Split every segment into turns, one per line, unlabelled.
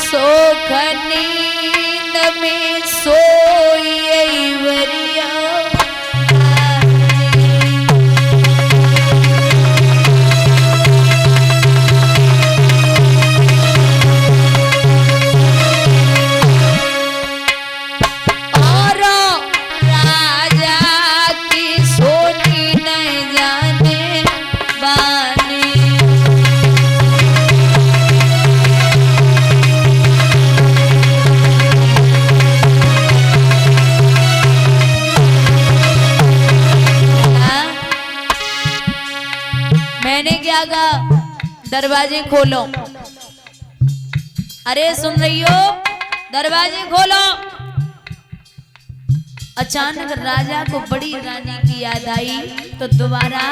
सोख नींद में सोई वरिया। और राजा की सोनी नहीं जाने बानी। मैंने क्या कहा, दरवाजे खोलो। अरे सुन रही हो, दरवाजे खोलो। अचानक राजा को बड़ी रानी की याद आई तो दोबारा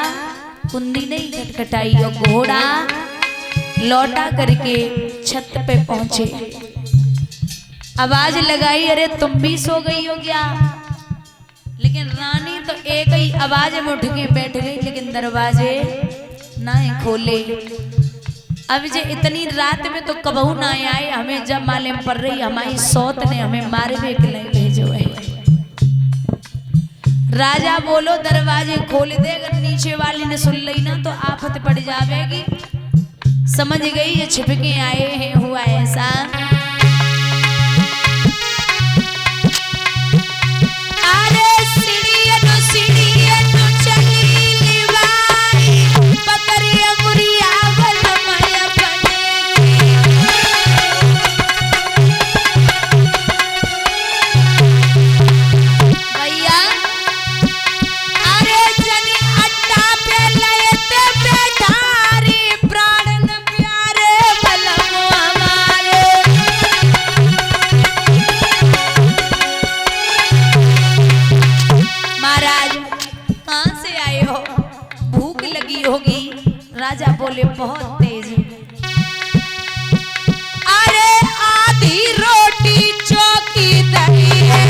कुंडी नहीं खटखटाई और घोड़ा लौटा करके छत पे पहुंचे। आवाज लगाई, अरे तुम भी सो गई हो क्या? लेकिन रानी तो एक ही आवाज में उठ के बैठ गई, लेकिन दरवाजे ना खोले। अब जे इतनी रात में तो कबहू ना आए, हमें जब मालूम पड़ रही हमारी सौत ने हमें मारवे के लिए भेजो है। राजा बोलो दरवाजे खोल दे, अगर नीचे वाली ने सुन ली ना तो आफत पड़ जाएगी। समझ गई ये छिपके आए हैं, हुआ ऐसा। अरे सीढ़ियन सीढ़ियन चली लिवाई, पकड़िया मुरिया बलमय बनेगी। भैया अरे जनी अट्टा पे लयते बैठारी, प्राण प्यारे बलम हमारे। महाराज कहां से आए हो? भूख लगी होगी। राजा बोले बहुत तेज। अरे आधी रोटी चौकी दही है,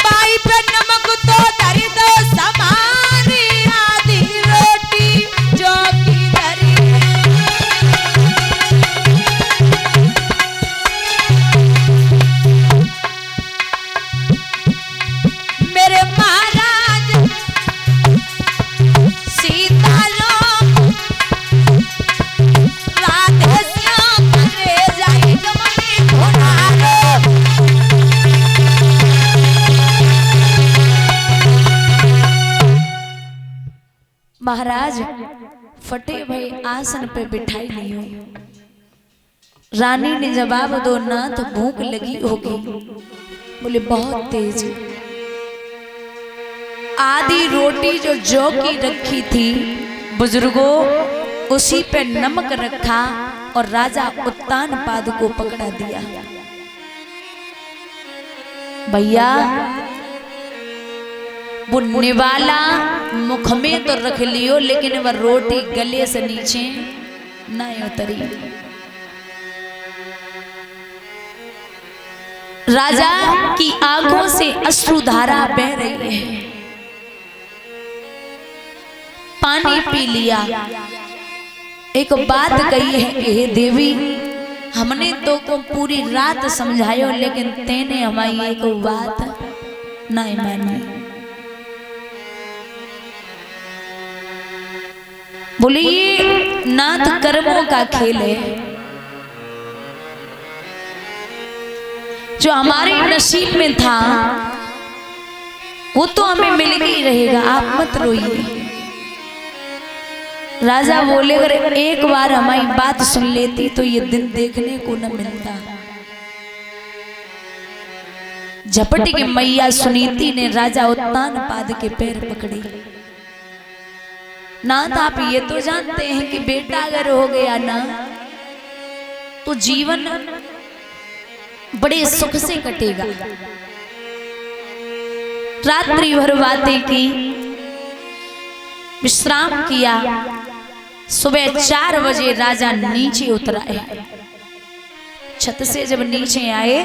बाई पे नमक तो धरी दो समानी, आधी रोटी चौकी दही है। मेरे महाराज सीता लोग राधे श्याम रे जाई गमने घोड़ारो। महाराज फटे भई आसन पे बिठाई लियो। रानी ने जवाब दो ना तो भूख लगी होगी। बोले बहुत तेज। आधी रोटी जो जौ की रखी थी बुजुर्गों, उसी पे नमक रखा और राजा उत्तान पाद को पकड़ा दिया। भैया वो निवाला मुख में तो रख लियो, लेकिन वह रोटी गले से नीचे नहीं उतरी। राजा की आंखों से अश्रुधारा बह रही है। पानी पी लिया। एक बात कही है कि हे देवी, हमने तो को पूरी रात समझायो, लेकिन तेने हमारी एक बात नहीं मानी। बोली ये नाथ कर्मों का खेल है, जो हमारे नसीब में था वो तो हमें मिल ही रहेगा, आप मत रोइए। राजा बोले अगर एक बार हमारी बात सुन लेती तो ये दिन देखने को न मिलता। झपट की मैया सुनीति ने राजा उत्तान पाद के पैर पकड़े। नाथ आप ये तो जानते हैं कि बेटा अगर हो गया ना तो जीवन बड़े सुख से कटेगा। रात्रि भर बातें की, विश्राम किया। सुबह 4 बजे राजा नीचे उतरा है। छत से जब नीचे आए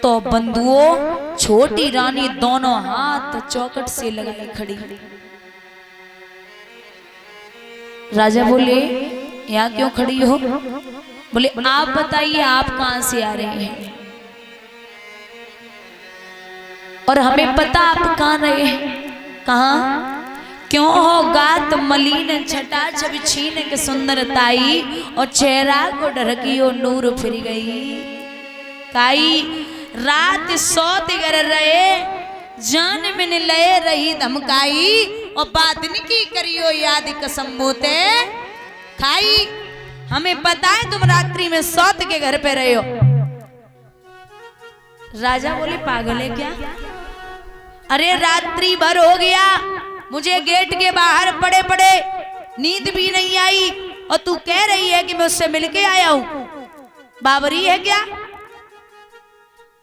तो बंधुओं छोटी रानी दोनों हाथ चौखट से लगाई खड़ी। राजा बोले यहाँ क्यों खड़ी हो? बोले आप बताइए आप कहां से आ रहे हैं? और हमें पता आप कहां रहे हैं। कहां? क्यों हो गात मलिन छटा छवि छीन के सुंदरताई और चेहरा को ढरकी हो नूर फिर गई। काई रात सोत कर रहे जान में लय रही धमकाई और बात की करियो याद कसम बोते खाई। हमें पता है तुम रात्रि में सौत के घर पे रहे हो। राजा बोले पागल है क्या? अरे रात्रि भर हो गया मुझे गेट के बाहर पड़े पड़े नींद भी नहीं आई और तू कह रही है कि मैं उससे मिलके आया हूं। बाबरी है क्या?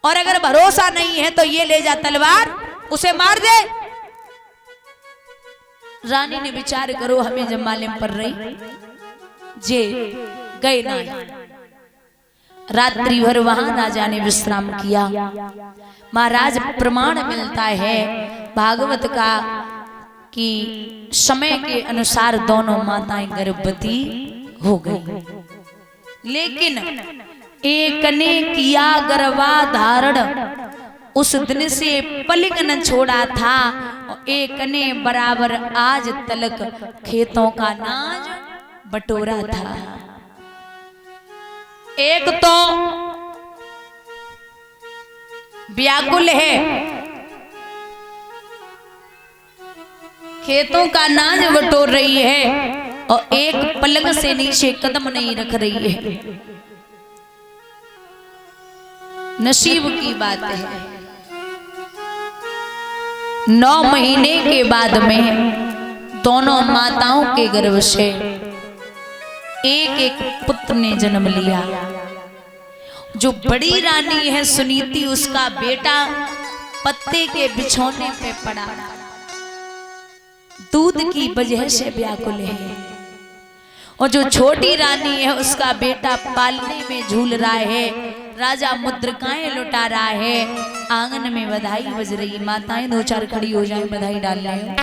और अगर भरोसा नहीं है तो ये ले जा तलवार उसे मार दे। रानी ने विचार करो हमें जब मालूम पड़ रही जे गए ना। रात्रि भर वहां राजा ने विश्राम किया। महाराज प्रमाण मिलता है भागवत का कि समय के अनुसार दोनों माताएं गर्भवती हो गई, लेकिन एक ने किया गर्भाधारण उस दिन से पलक न छोड़ा था और एक ने बराबर आज तलक खेतों का नाज बटोरा था। एक तो व्याकुल है खेतों का नाज बटोर रही है और एक पलंग से नीचे कदम नहीं रख रही है। नसीब की बात है 9 महीने के बाद में दोनों माताओं के गर्भ से एक एक पुत्र ने जन्म लिया। जो बड़ी रानी है सुनीति उसका बेटा पत्ते के बिछौने पे पड़ा दूध की वजह से व्याकुल है और जो छोटी रानी है उसका बेटा पालने में झूल रहा है। राजा मुद्रिकाएं लुटा रहा है। आंगन में बधाई बज रही। माताएं 2-4 खड़ी हो जाएं बधाई डालने।